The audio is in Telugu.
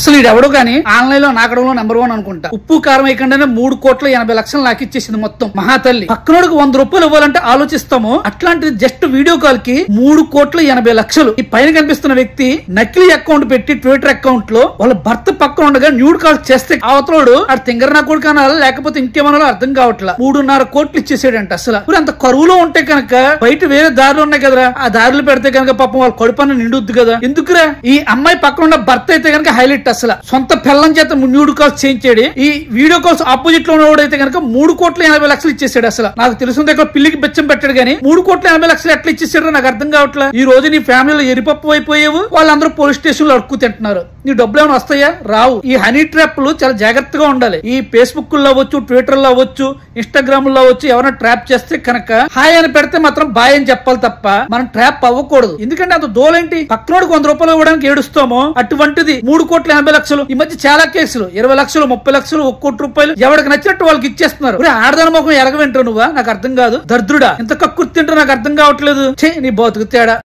అసలు ఇది ఎవడో గానీ ఆన్లైన్ లో నాకడంలో నెంబర్ 1 అనుకుంటా. ఉప్పు కారం వేయకుండానే 3,80,00,000 నాకిచ్చేసింది మొత్తం మహాతల్లి. పక్కనోడికి 100 రూపాయలు ఇవ్వాలంటే ఆలోచిస్తాము, అట్లాంటిది జస్ట్ వీడియో కాల్ కి 3,80,00,000. ఈ పైన కనిపిస్తున్న వ్యక్తి నకిలీ అకౌంట్ పెట్టి ట్విట్టర్ అకౌంట్ లో వాళ్ళ భర్త పక్కన ఉండగా న్యూడ్ కాల్ చేస్తే అవతలోడు ఆ తింగర నా కొడుకు అనాలి లేకపోతే ఇంకేమనాలో అర్థం కావట్లా 3.5 కోట్లు ఇచ్చేసాడంట. అసలు అంత కరువులో ఉంటే కనుక బయట వేరే దారులు ఉన్నాయి కదరా, ఆ దారులు పెడితే కనుక పాపం వాళ్ళ కడుపన్న నిండుద్ది కదా. ఎందుకురా ఈ అమ్మాయి పక్కన ఉన్న భర్త అయితే కనుక హైలైట్. అసలు సొంత పిల్లం చేత న్యూడ్ కాల్స్ చేయించాడు. ఈ వీడియో కాల్స్ ఆపోజిట్ లో ఉన్నవాడైతే కనుక 3,80,00,000 ఇచ్చేసాడు. అసలు నాకు తెలిసిన దగ్గర పిల్లికి బెచ్చం పెట్టాడు కానీ 3,80,00,000 ఎట్లా ఇచ్చేసాడో నాకు అర్థం కావట్లా. ఈ రోజు నీ ఫ్యామిలీలో ఎరిపప్పు అయిపోయావు, వాళ్ళందరూ పోలీస్ స్టేషన్ లో అడుక్కు తింటున్నారు. నీ డబ్బులు ఏమైనా వస్తాయా? రావు. ఈ హనీ ట్రాప్లు చాలా జాగ్రత్తగా ఉండాలి. ఈ ఫేస్బుక్ లో అవ్వచ్చు, ట్విట్టర్ లో అవ్వచ్చు, ఇన్స్టాగ్రామ్ లో అవ్వచ్చు, ఎవరైనా ట్రాప్ చేస్తే కనుక హాయ్ అని పెడితే మాత్రం బాయ్ అని చెప్పాలి తప్ప మనం ట్రాప్ అవ్వకూడదు. ఎందుకంటే అంత దోలేంటి, పక్కనోడికి 100 రూపాయలు ఇవ్వడానికి ఏడుస్తామో అటువంటిది 3,80,00,000. ఈ మధ్య చాలా కేసులు 20 లక్షలు, 30 లక్షలు, 1 కోటి రూపాయలు ఎవరికి నచ్చినట్టు వాళ్ళకి ఇచ్చేస్తున్నారు. ఆడదాని ముఖం ఎరగ వింటారు నువ్వా? నాకు అర్థం కాదు. దర్దుడా ఇంత కక్కుర్తింటో నాకు అర్థం కావట్లేదు. నీ బతుకు తేడా.